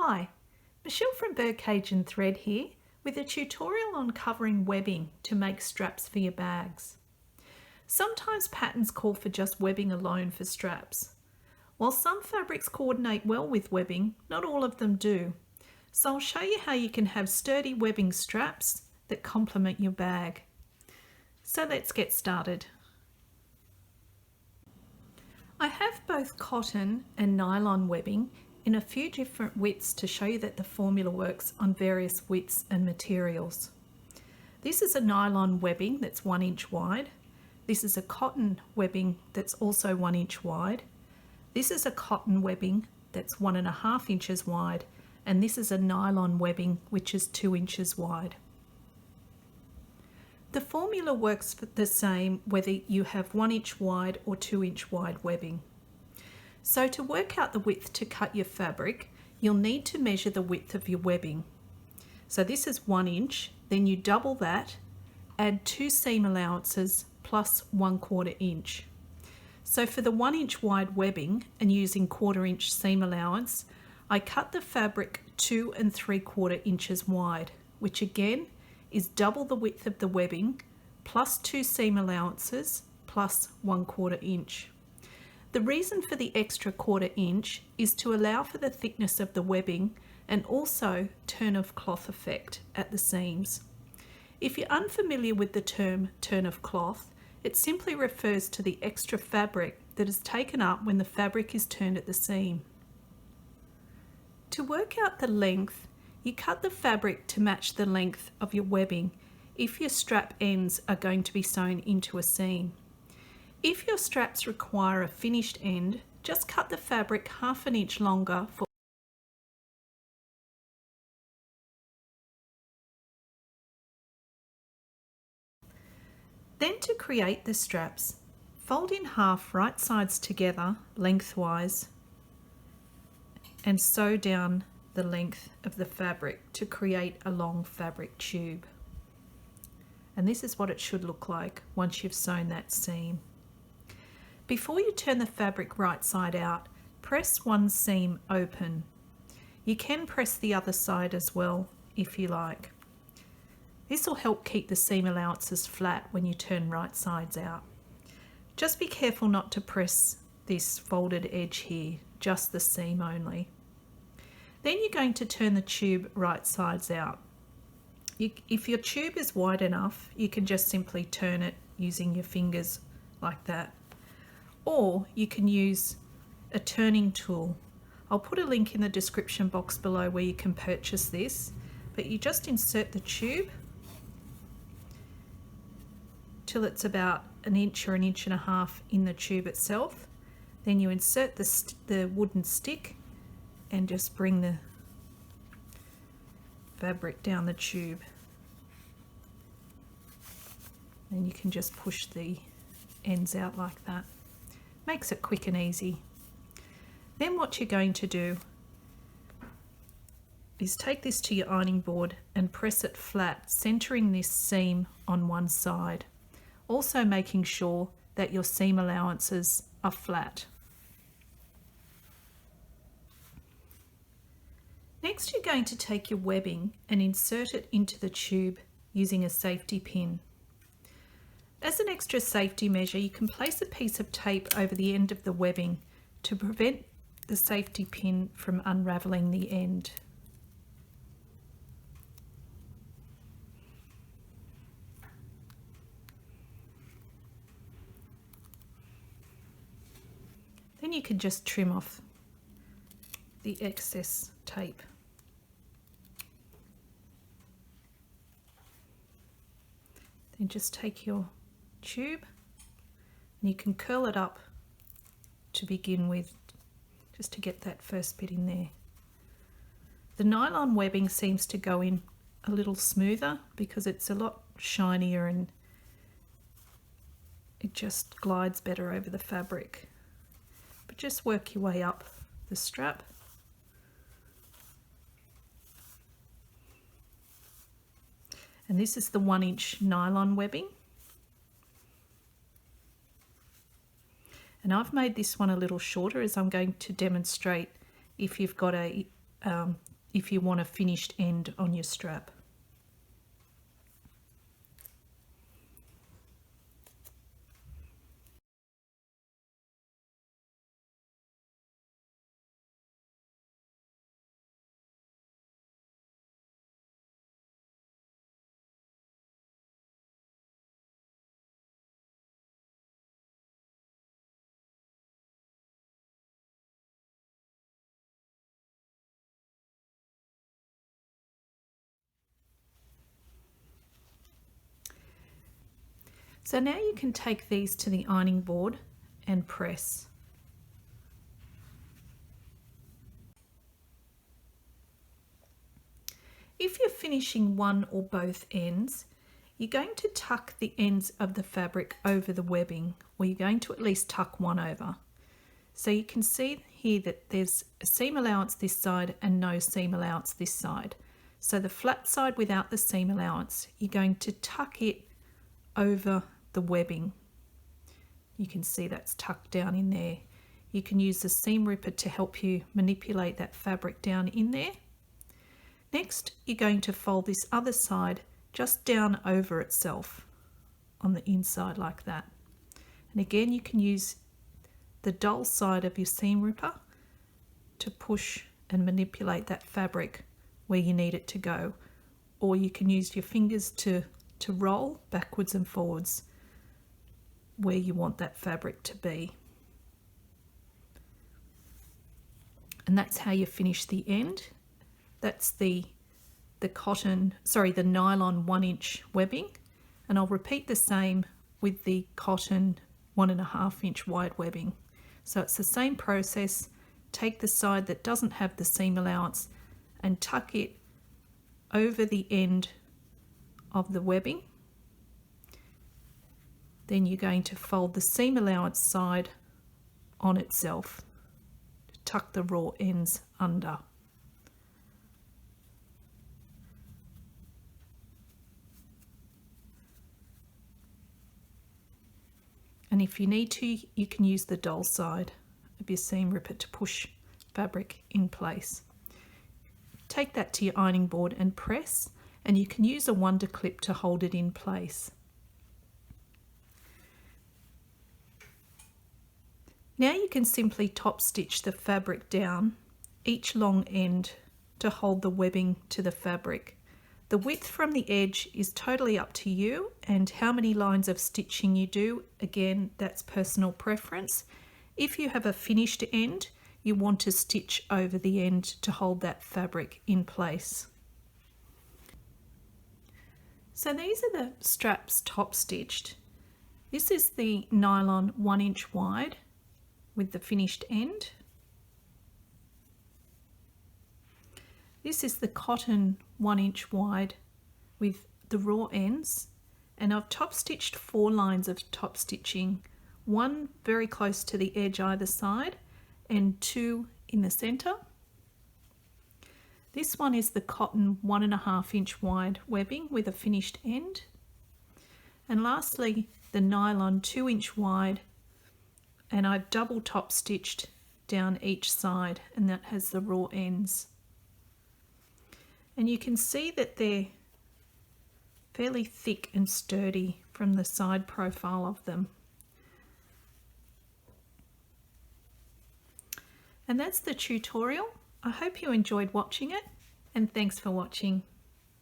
Hi, Michelle from Birdcage and Thread here with a tutorial on covering webbing to make straps for your bags. Sometimes patterns call for just webbing alone for straps. While some fabrics coordinate well with webbing, not all of them do. So I'll show you how you can have sturdy webbing straps that complement your bag. So let's get started. I have both cotton and nylon webbing in a few different widths to show you that the formula works on various widths and materials. This is a nylon webbing that's 1 inch wide. This is a cotton webbing that's also 1 inch wide. This is a cotton webbing that's 1.5 inches wide, and this is a nylon webbing which is 2 inches wide. The formula works the same whether you have 1 inch wide or 2 inch wide webbing. So to work out the width to cut your fabric, you'll need to measure the width of your webbing. So this is 1 inch, then you double that, add 2 seam allowances plus 1/4 inch. So for the 1 inch wide webbing and using 1/4 inch seam allowance, I cut the fabric 2 3/4 inches wide, which again is double the width of the webbing plus 2 seam allowances plus 1/4 inch. The reason for the extra 1/4 inch is to allow for the thickness of the webbing and also turn of cloth effect at the seams. If you're unfamiliar with the term turn of cloth, it simply refers to the extra fabric that is taken up when the fabric is turned at the seam. To work out the length, you cut the fabric to match the length of your webbing if your strap ends are going to be sewn into a seam. If your straps require a finished end, just cut the fabric 1/2 inch longer for Then to create the straps, fold in half right sides together lengthwise and sew down the length of the fabric to create a long fabric tube. And this is what it should look like once you've sewn that seam. Before you turn the fabric right side out, press one seam open. You can press the other side as well if you like. This will help keep the seam allowances flat when you turn right sides out. Just be careful not to press this folded edge here, just the seam only. Then you're going to turn the tube right sides out. If your tube is wide enough, you can just simply turn it using your fingers like that. Or you can use a turning tool. I'll put a link in the description box below where you can purchase this, but you just insert the tube till it's about 1 inch or 1.5 inches in the tube itself. Then you insert the wooden stick and just bring the fabric down the tube. And you can just push the ends out like that. Makes it quick and easy. Then what you're going to do is take this to your ironing board and press it flat, centering this seam on one side. Also making sure that your seam allowances are flat. Next, you're going to take your webbing and insert it into the tube using a safety pin. As an extra safety measure, you can place a piece of tape over the end of the webbing to prevent the safety pin from unraveling the end. Then you can just trim off the excess tape. Then just take your tube and you can curl it up to begin with, just to get that first bit in there. The nylon webbing seems to go in a little smoother because it's a lot shinier and it just glides better over the fabric. But just work your way up the strap. And this is the 1 inch nylon webbing. And I've made this one a little shorter as I'm going to demonstrate if you've got a if you want a finished end on your strap. So now you can take these to the ironing board and press. If you're finishing one or both ends, you're going to tuck the ends of the fabric over the webbing, or you're going to at least tuck one over. So you can see here that there's a seam allowance this side and no seam allowance this side. So the flat side without the seam allowance, you're going to tuck it over the webbing. You can see that's tucked down in there. You can use the seam ripper to help you manipulate that fabric down in there. Next, you're going to fold this other side just down over itself on the inside like that. And again, you can use the dull side of your seam ripper to push and manipulate that fabric where you need it to go. Or you can use your fingers to roll backwards and forwards where you want that fabric to be. And that's how you finish the end. That's the nylon 1-inch webbing, and I'll repeat the same with the cotton 1.5-inch wide webbing. So it's the same process. Take the side that doesn't have the seam allowance and tuck it over the end of the webbing. Then you're going to fold the seam allowance side on itself, tuck the raw ends under. And if you need to, you can use the dull side of your seam ripper to push fabric in place. Take that to your ironing board and press, and you can use a wonder clip to hold it in place. Now you can simply top stitch the fabric down each long end to hold the webbing to the fabric. The width from the edge is totally up to you, and how many lines of stitching you do, again, that's personal preference. If you have a finished end, you want to stitch over the end to hold that fabric in place. So these are the straps top stitched. This is the nylon 1-inch wide with the finished end. This is the cotton 1-inch wide with the raw ends, and I've top stitched 4 lines of top stitching, 1 very close to the edge either side and 2 in the center. This one is the cotton 1.5-inch wide webbing with a finished end, and lastly the nylon 2-inch wide, and I've double top stitched down each side, and that has the raw ends. And you can see that they're fairly thick and sturdy from the side profile of them. And that's the tutorial. I hope you enjoyed watching it, and thanks for watching.